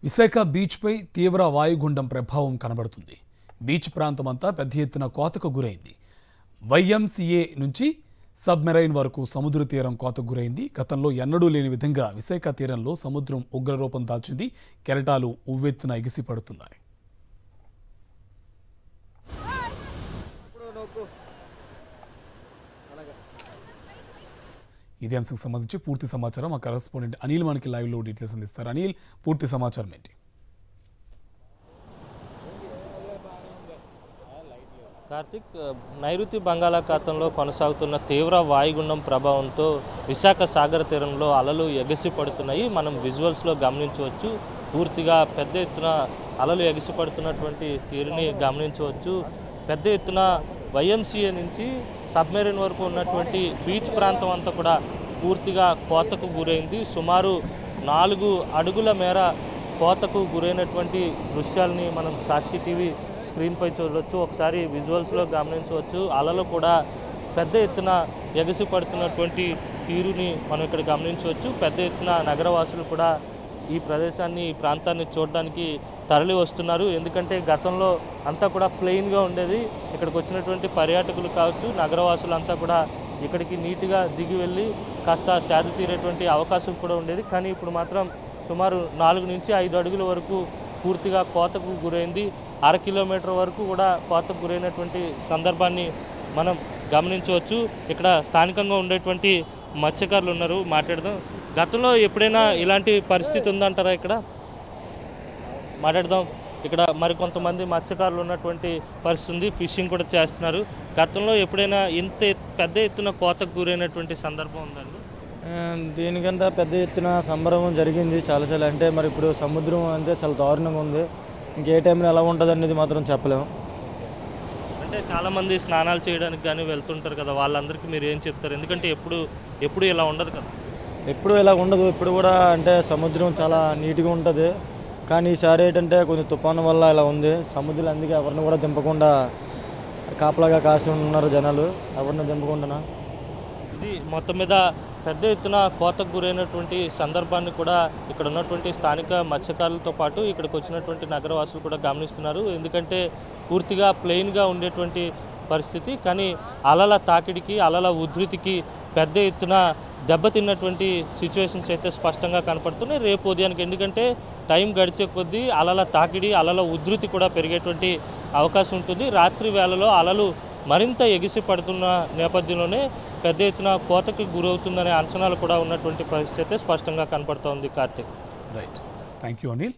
విశాఖ బీచ్పై తీవ్ర వాయుగుండం ప్రభావం కనబడుతుంది. బీచ్ ప్రాంతమంతా పెద్ద ఎత్తున కోతకు గురైంది. వైఎంసీఏ నుంచి సబ్మెరైన్ వరకు సముద్ర తీరం కోతకు గురైంది. గతంలో ఎన్నడూ లేని విధంగా విశాఖ తీరంలో సముద్రం ఉగ్రరూపం దాల్చింది. కెరటాలు ఉవ్వెత్తున ఎగిసిపడుతున్నాయి. ఇదే అంశం సంబంధించి పూర్తి సమాచారం మా కరెస్పాండెంట్ అనిల్ మనకి లైవ్లో డీటెయిల్స్ అందిస్తారు. అనిల్, పూర్తి సమాచారం ఏంటి? కార్తిక్, నైరుతి బంగాళాఖాతంలో కొనసాగుతున్న తీవ్ర వాయుగుండం ప్రభావంతో విశాఖ సాగర తీరంలో అలలు ఎగసిపడుతున్నాయి. మనం విజువల్స్లో గమనించవచ్చు. పూర్తిగా పెద్ద ఎత్తున అలలు ఎగసిపడుతున్నటువంటి తీరుని గమనించవచ్చు. పెద్ద ఎత్తున వైఎంసీఏ నుంచి సబ్మెరైన్ వరకు ఉన్నటువంటి బీచ్ ప్రాంతం అంతా కూడా పూర్తిగా కోతకు గురైంది. సుమారు 4 అడుగుల మేర కోతకు గురైనటువంటి దృశ్యాలని మనం సాక్షి టీవీ స్క్రీన్పై చూడవచ్చు. ఒకసారి విజువల్స్లో గమనించవచ్చు. అలలు కూడా పెద్ద ఎత్తున ఎగసిపడుతున్నటువంటి తీరుని మనం ఇక్కడ గమనించవచ్చు. పెద్ద ఎత్తున నగరవాసులు కూడా ఈ ప్రదేశాన్ని, ఈ ప్రాంతాన్ని చూడడానికి తరలి వస్తున్నారు. ఎందుకంటే గతంలో అంతా కూడా ప్లెయిన్గా ఉండేది. ఇక్కడికి వచ్చినటువంటి పర్యాటకులు కావచ్చు, నగరవాసులు అంతా కూడా ఇక్కడికి నీట్గా దిగి వెళ్ళి కాస్త సేద తీరేటువంటి అవకాశం కూడా ఉండేది. కానీ ఇప్పుడు మాత్రం సుమారు 4 నుంచి 5 అడుగుల వరకు పూర్తిగా కోతకు గురైంది. 1/2 కిలోమీటర్ వరకు కూడా కోతకు గురైనటువంటి సందర్భాన్ని మనం గమనించవచ్చు. ఇక్కడ స్థానికంగా ఉండేటువంటి మత్స్యకారులు ఉన్నారు, మాట్లాడదాం. గతంలో ఎప్పుడైనా ఇలాంటి పరిస్థితి ఉందంటారా? ఇక్కడ మాట్లాడదాం. ఇక్కడ మరికొంతమంది మత్స్యకారులు ఉన్నటువంటి పరిస్థితి ఉంది. ఫిషింగ్ కూడా చేస్తున్నారు. గతంలో ఎప్పుడైనా ఇంత పెద్ద ఎత్తున కోతకు గురైనటువంటి సందర్భం ఉందండి? దీనికంటే పెద్ద ఎత్తున సంబరం జరిగింది చాలాసార్లు. అంటే మరి ఇప్పుడు సముద్రం అంటే చాలా దారుణంగా ఉంది. ఇంకే టైంలో ఎలా ఉంటుంది అనేది మాత్రం చెప్పలేము. అంటే చాలామంది స్నానాలు చేయడానికి కానీ వెళ్తుంటారు కదా, వాళ్ళందరికీ మీరు ఏం చెప్తారు? ఎందుకంటే ఎప్పుడు ఇలా ఉండదు కదా. ఎప్పుడు ఇలా ఉండదు. ఇప్పుడు కూడా అంటే సముద్రం చాలా నీట్గా ఉంటుంది. కానీ ఈసారి ఏంటంటే కొంచెం తుఫాను వల్ల ఇలా ఉంది సముద్రం. అందుకే ఎవరిని కూడా దింపకుండా కాపలాగా కాసి ఉన్నారు జనాలు, ఎవరిని దింపకుండా. ఇది మొత్తం మీద పెద్ద ఎత్తున కోతకు గురైనటువంటి సందర్భాన్ని కూడా ఇక్కడ ఉన్నటువంటి స్థానిక మత్స్యకారులతో పాటు ఇక్కడికి వచ్చినటువంటి నగరవాసులు కూడా గమనిస్తున్నారు. ఎందుకంటే పూర్తిగా ప్లెయిన్గా ఉండేటువంటి పరిస్థితి, కానీ అలల తాకిడికి, అలల ఉధృతికి పెద్ద ఎత్తున దెబ్బతిన్నటువంటి సిచ్యువేషన్స్ అయితే స్పష్టంగా కనపడుతున్నాయి రేపు ఉదయానికి. ఎందుకంటే టైం గడిచే కొద్దీ అలల తాకిడి, అలల ఉధృతి కూడా పెరిగేటువంటి అవకాశం ఉంటుంది. రాత్రి వేళలో అలలు మరింత ఎగిసి పడుతున్న నేపథ్యంలోనే పెద్ద ఎత్తున కోతకి గురవుతుందనే అంచనాలు కూడా ఉన్నటువంటి పరిస్థితి అయితే స్పష్టంగా కనపడుతోంది. Karthik, right, thank you Anil.